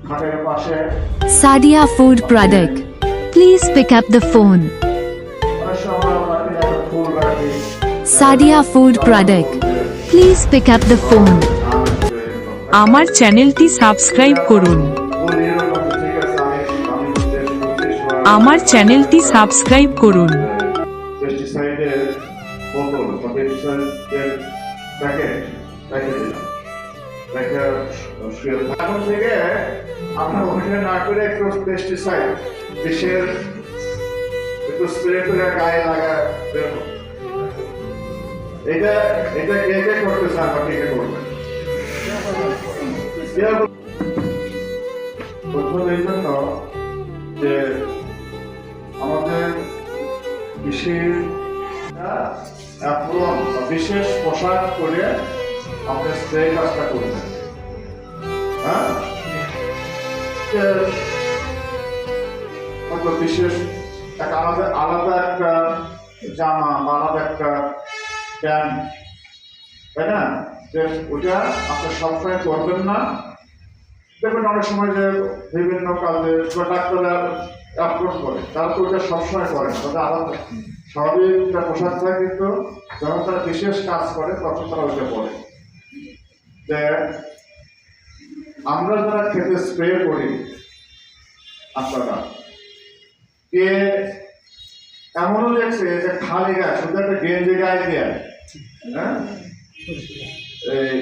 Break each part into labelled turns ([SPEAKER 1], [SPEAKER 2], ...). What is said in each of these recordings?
[SPEAKER 1] Sadia Food Product. Please pick up the phone. Sadia Food Product. Please pick up the phone.
[SPEAKER 2] আমার চ্যানেলটি subscribe করুন। আমার চ্যানেলটি subscribe করুন।
[SPEAKER 3] পেস্টিসাইডের বোতল বা পেস্টিসাইডের প্যাকেট রেখে দিলাম। এখন থেকে আমরা ওখানে না করে একটু পেস্টিসাইড বিষের একটু স্প্রে করে গায়ে লাগা দেব। এটা এটা কে কে করতে চান বা কে কে করবেন? প্রথম এই জন্য যে আমাদের বিশেষ পোশাক করে আমাদের স্প্রে কাজটা করবেন। হ্যাঁ, বিশেষ আলাদা একটা জামা বা আলাদা একটা প্যান্ট, তাই না? যে ওটা আপনি সবসময় করবেন না। দেখবেন অনেক সময় যে বিভিন্ন কাজে ডাক্তাররা অ্যাপ্রোচ করে, তারা তো ওটা সবসময় করে না, তাদের আলাদা স্বাভাবিক একটা পোশাক থাকে, কিন্তু যখন তারা বিশেষ কাজ করে তখন তারা ওইটা পড়ে। যে আমরা যারা খেতে স্প্রে করি, আপনারা কে এমনও দেখছে যে খালি গায়ে শুধু একটা গেঞ্জি গায়ে দিয়ে হ্যাঁ এই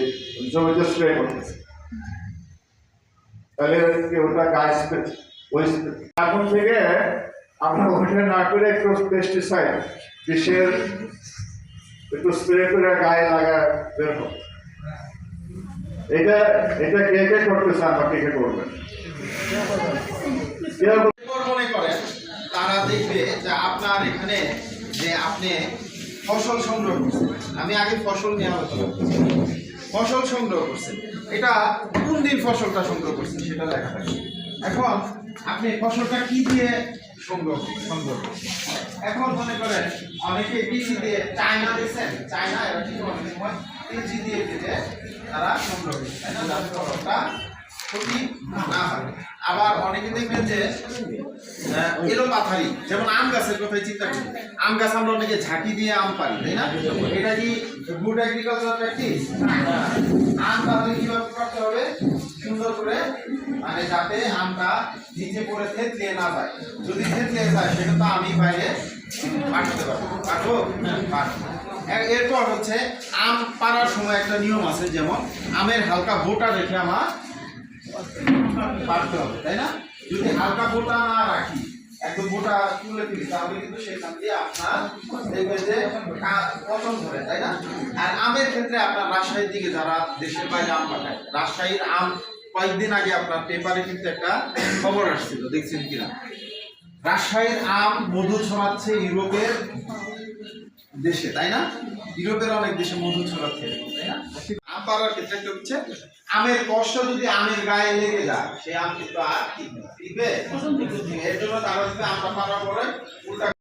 [SPEAKER 3] জমিতে স্প্রে করতেছে, তাহলে ওটা গায়ে ওই এখন থেকে আমরা ওইটা না করে একটু পেস্টিসাইড বিষের একটু স্প্রে করে গায়ে লাগা বের হবে। এটা এটা কে কে করতে চান বা কে কে করবেন?
[SPEAKER 4] মনে করেন তারা দেখবে যে আপনার এখানে যে আপনি ফসল সংগ্রহ করছেন। আমি আগে ফসল নিয়ে আলোচনা করছি। ফসল সংগ্রহ করছেন, এটা কোন দিন ফসলটা সংগ্রহ করছেন সেটা দেখা থাকে। এখন আপনি ফসলটা কি দিয়ে সংগ্রহ করছেন? এখন মনে করেন অনেকে কৃষি দিয়ে চায়না দিয়েছেন, চায়না অনেক সময় কৃষি দিয়ে দিতে তারা সংগ্রহ করছে, তাই না? ফসলটা ক্ষতি না হয়। আবার অনেকে দেখবেন যে এলো পাথারি, যেমন আম গাছের কথাই চিন্তা করি। আম গাছ আমরা অনেকে ঝাঁকি দিয়ে আম পারি, তাই না? এটা কি গুড এগ্রিকালচার প্র্যাকটিস? আম তাহলে কিভাবে করতে হবে? সুন্দর করে, মানে যাতে আমটা নিচে পড়ে থেতলিয়ে না যায়। যদি থেতলিয়ে যায় সেটা তো আমি বাইরে পাঠাতে পারবো। পারবো। এরপর হচ্ছে আম পাড়ার সময় একটা নিয়ম আছে, যেমন আমের হালকা বোটা রেখে আমার পারতে হবে, তাই না? যদি হালকা বোটা না রাখি, একদম বোটা তুলে ফেলি, তাহলে কিন্তু সেখান দিয়ে আপনার দেখবেন যে পতন ধরে, তাই না? আর আমের ক্ষেত্রে আপনার রাজশাহীর দিকে যারা দেশের বাইরে আম পাঠায়, রাজশাহীর আম কয়েকদিন আগে আপনার পেপারে কিন্তু একটা খবর আসছিল, দেখছেন কিনা? রাজশাহীর আম মধু ছড়াচ্ছে ইউরোপের দেশে, তাই না? ইউরোপের অনেক দেশে মধু ছড়াচ্ছে, তাই না? আম পাড়ার ক্ষেত্রে হচ্ছে আমের কষ্ট যদি আমের গায়ে লেগে যায়, সে আম কিন্তু আর টিকবে। এর জন্য তারা আমটা পাড়ার পরে উল্টা